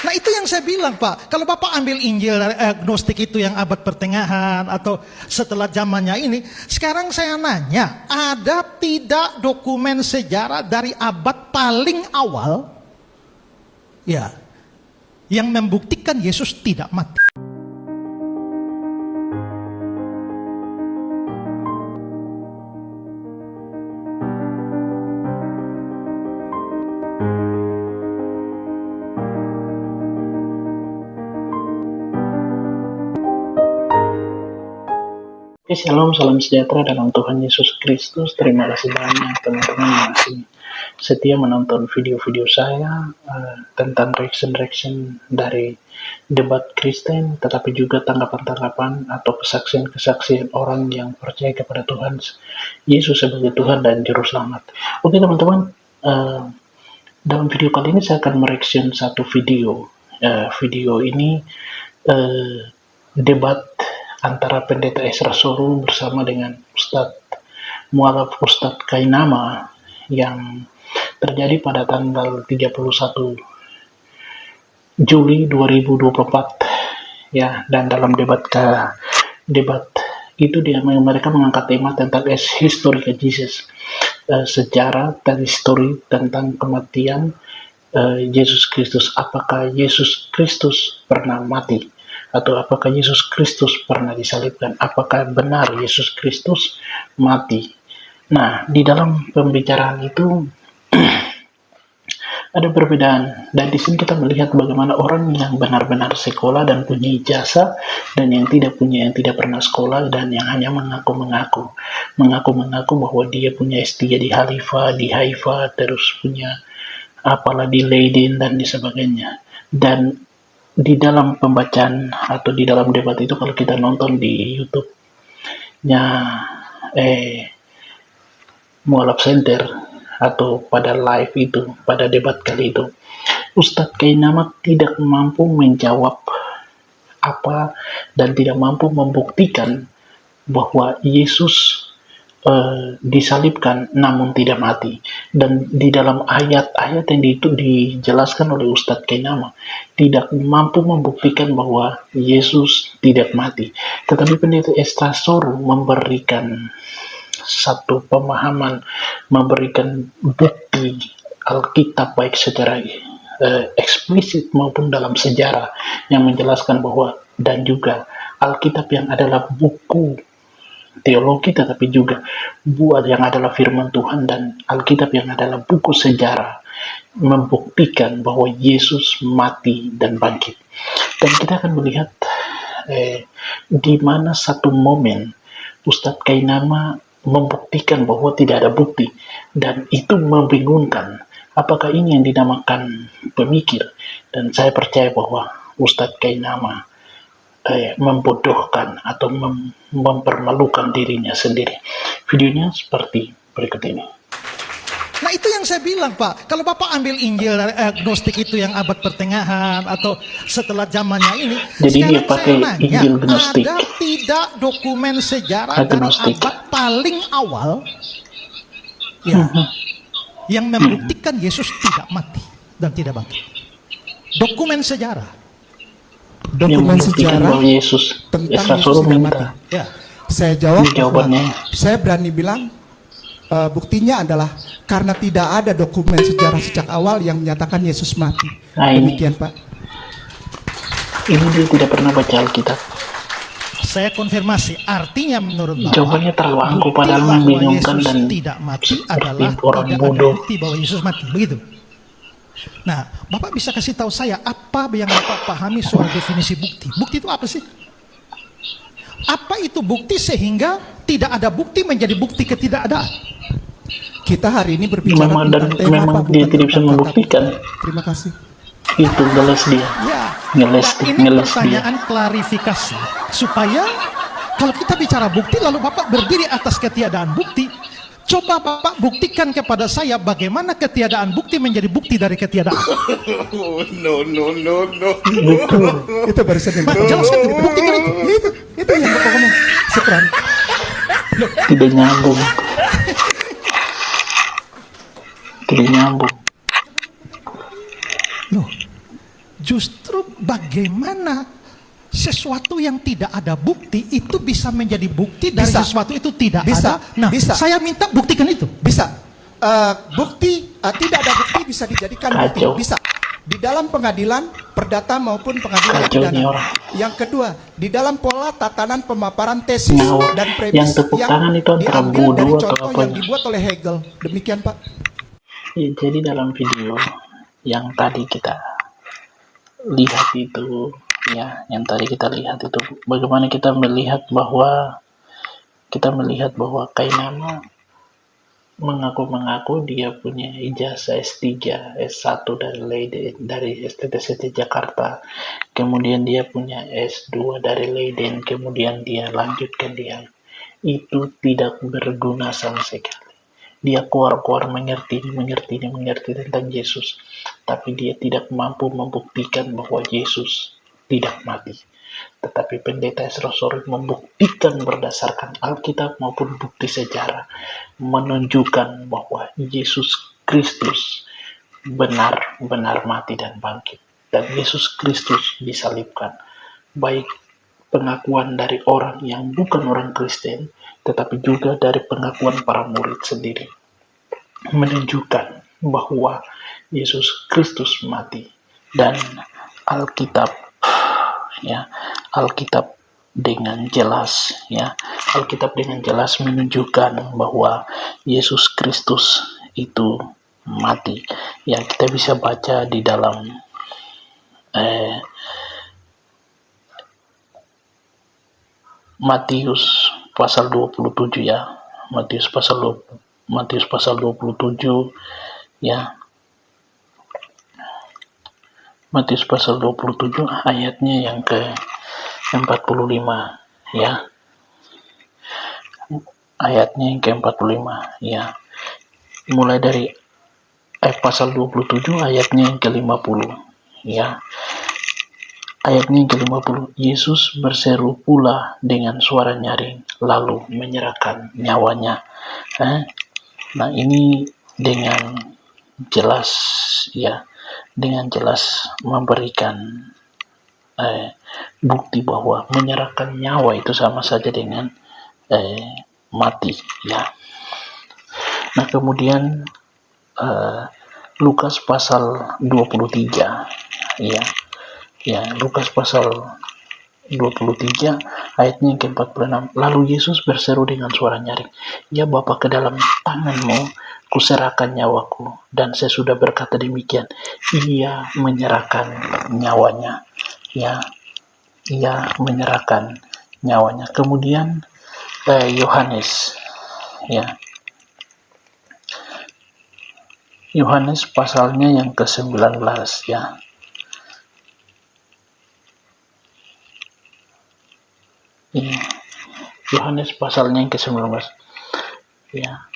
Nah itu yang saya bilang Pak, kalau Bapak ambil Injil dari agnostik itu yang abad pertengahan atau setelah zamannya ini, sekarang saya nanya, ada tidak dokumen sejarah dari abad paling awal ya yang membuktikan Yesus tidak mati? Shalom, salam sejahtera dalam Tuhan Yesus Kristus. Terima kasih banyak teman-teman yang masih setia menonton video-video saya tentang reaction dari debat Kristen, tetapi juga tanggapan-tanggapan atau kesaksian-kesaksian orang yang percaya kepada Tuhan Yesus sebagai Tuhan dan Juru Selamat. Oke teman-teman, dalam video kali ini saya akan mereaction satu video. Video ini debat antara Pendeta Ezra Soru bersama dengan Mualaf Ustadz Kainama yang terjadi pada tanggal 31 Juli 2024 ya. Dan dalam debat itu mereka mengangkat tema tentang Historical Jesus, sejarah dan histori tentang kematian Yesus Kristus. Apakah Yesus Kristus pernah mati? Atau apakah Yesus Kristus pernah disalibkan? Apakah benar Yesus Kristus mati? Nah, di dalam pembicaraan itu ada perbedaan, dan di sini kita melihat bagaimana orang yang benar-benar sekolah dan punya ijazah, dan yang tidak pernah sekolah dan yang hanya mengaku bahwa dia punya S3 di Haifa, terus punya apalah di Leiden dan di sebagainya. Dan di dalam pembacaan atau di dalam debat itu, kalau kita nonton di YouTube-nya Mualaf Center atau pada live itu, pada debat kali itu, Ustadz Kainama tidak mampu menjawab apa dan tidak mampu membuktikan bahwa Yesus disalibkan namun tidak mati. Dan di dalam ayat-ayat yang itu dijelaskan oleh Ustadz Kainama tidak mampu membuktikan bahwa Yesus tidak mati. Tetapi Pendeta Ezra Soru memberikan satu pemahaman, memberikan bukti Alkitab baik secara eksplisit maupun dalam sejarah yang menjelaskan bahwa, dan juga Alkitab yang adalah buku teologi tetapi juga buat yang adalah firman Tuhan, dan Alkitab yang adalah buku sejarah membuktikan bahwa Yesus mati dan bangkit. Dan kita akan melihat di mana satu momen Ustadz Kainama membuktikan bahwa tidak ada bukti, dan itu membingungkan. Apakah ini yang dinamakan pemikir? Dan saya percaya bahwa Ustadz Kainama membodohkan atau mempermalukan dirinya sendiri. Videonya seperti berikut ini. Nah itu yang saya bilang Pak, kalau Bapak ambil Injil dari agnostik itu yang abad pertengahan atau setelah zamannya ini, jadi dia pakai nanya, Injil gnostik. ada tidak dokumen sejarah dari abad paling awal ya, yang membuktikan Yesus tidak mati dan tidak bangkit? Dokumen sejarah bahwa Yesus tentang Yesus tidak mati. Ya. Saya jawab, jawabannya, saya berani bilang buktinya adalah karena tidak ada dokumen sejarah sejak awal yang menyatakan Yesus mati. Demikian Pak. Ini dia tidak pernah baca Alkitab. Saya konfirmasi, artinya menurut Bapak jawabannya terlalu angkuh padahal membingungkan dan tidak mati adalah orang tidak bodoh. ada bukti bahwa Yesus mati, begitu. Nah, Bapak bisa kasih tahu saya apa yang Bapak pahami soal definisi bukti? Bukti itu apa sih? Apa itu bukti sehingga tidak ada bukti menjadi bukti ketidakadaan? Kita hari ini berbicara tentang tema memang apa, dia tidak bisa membuktikan. Terima kasih. Itu ngeles dia. Ya. Ngeles Ini pertanyaan klarifikasi supaya kalau kita bicara bukti lalu Bapak berdiri atas ketiadaan bukti. Coba Bapak buktikan kepada saya bagaimana ketiadaan bukti menjadi bukti dari ketiadaan. No. Itu barusan yang Pak, jelaskan itu, buktikan itu. Itu yang Bapak ngomong. Sekarang. Tidak nyambung. Tidak nyambung. Loh, justru bagaimana sesuatu yang tidak ada bukti itu bisa menjadi bukti dari Bisa. sesuatu itu tidak Bisa. ada. Nah, Bisa. saya minta buktikan itu. Bisa. Tidak ada bukti bisa dijadikan bukti. Kacau. Bisa. Di dalam pengadilan perdata maupun pengadilan Kacau pidana. nih orang. Yang kedua, di dalam pola tatanan pemaparan tesis Ngawur. dan premis Yang tepuk tangan itu antara diambil bodoh dari atau contoh apa yang ya? dibuat oleh Hegel. Demikian, Pak. Ya, jadi dalam video yang tadi kita lihat itu, ya, yang tadi kita lihat itu, bagaimana kita melihat bahwa Kainama mengaku dia punya ijazah S3, S1 dari Leiden, dari STTST Jakarta. Kemudian dia punya S2 dari Leiden, kemudian dia lanjutkan dia. Itu tidak berguna sama sekali. Dia keluar mengerti tentang Yesus, tapi dia tidak mampu membuktikan bahwa Yesus tidak mati. Tetapi pendeta Ezra Sorry membuktikan berdasarkan Alkitab maupun bukti sejarah, menunjukkan bahwa Yesus Kristus benar-benar mati dan bangkit. Dan Yesus Kristus disalibkan. Baik pengakuan dari orang yang bukan orang Kristen, tetapi juga dari pengakuan para murid sendiri, menunjukkan bahwa Yesus Kristus mati. Dan Alkitab dengan jelas menunjukkan bahwa Yesus Kristus itu mati. Ya, kita bisa baca di dalam Matius pasal 27 ya. Matius pasal 27 ya. Matius pasal 27 ayatnya yang ke-45 ya. Ayatnya yang ke-45 ya. Mulai dari pasal 27 ayatnya yang ke-50 ya. Ayatnya yang ke-50, Yesus berseru pula dengan suara nyaring, lalu menyerahkan nyawanya. Nah, ini dengan jelas memberikan bukti bahwa menyerahkan nyawa itu sama saja dengan mati ya. Nah, kemudian Lukas pasal 23 ya, Lukas pasal 23 ayatnya yang ke-46, lalu Yesus berseru dengan suara nyaring, ya Bapa, ke dalam tanganmu kuserahkan nyawaku. Dan sesudah berkata demikian, ia menyerahkan nyawanya ya, ia menyerahkan nyawanya. Kemudian Yohanes ya, Yohanes pasalnya yang ke-19 ya. Yohanes pasalnya yang ke-19 ya.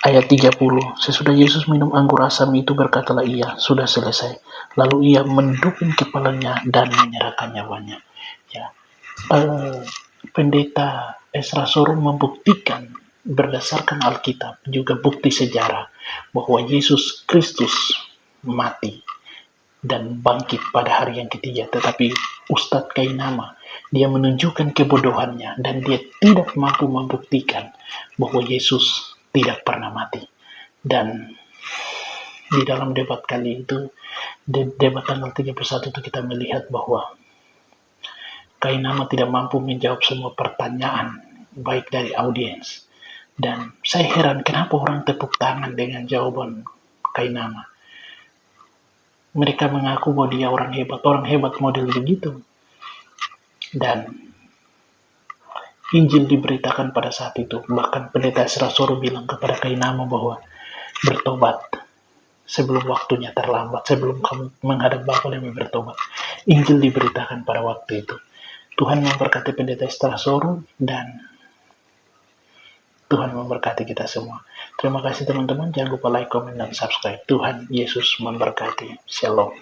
Ayat 30, sesudah Yesus minum anggur asam itu berkatalah ia, sudah selesai. Lalu ia mendukung kepalanya dan menyerahkan nyawanya. Ya, pendeta Ezra Sorry membuktikan berdasarkan Alkitab juga bukti sejarah bahwa Yesus Kristus mati dan bangkit pada hari yang ketiga. Tetapi Ustadz Kainama, dia menunjukkan kebodohannya dan dia tidak mampu membuktikan bahwa Yesus tidak pernah mati. Dan di dalam debat kali itu, debat tanggal 31 itu kita melihat bahwa Kainama tidak mampu menjawab semua pertanyaan baik dari audiens. Dan saya heran kenapa orang tepuk tangan dengan jawaban Kainama. Mereka mengaku bahwa dia orang hebat model begitu. Dan Injil diberitakan pada saat itu. Bahkan pendeta Ezra Sorry bilang kepada Kainama bahwa bertobat sebelum waktunya terlambat, sebelum kamu menghadap Bapa dan bertobat. Injil diberitakan pada waktu itu. Tuhan memberkati pendeta Ezra Sorry dan Tuhan memberkati kita semua. Terima kasih teman-teman. Jangan lupa like, komen, dan subscribe. Tuhan Yesus memberkati. Shalom.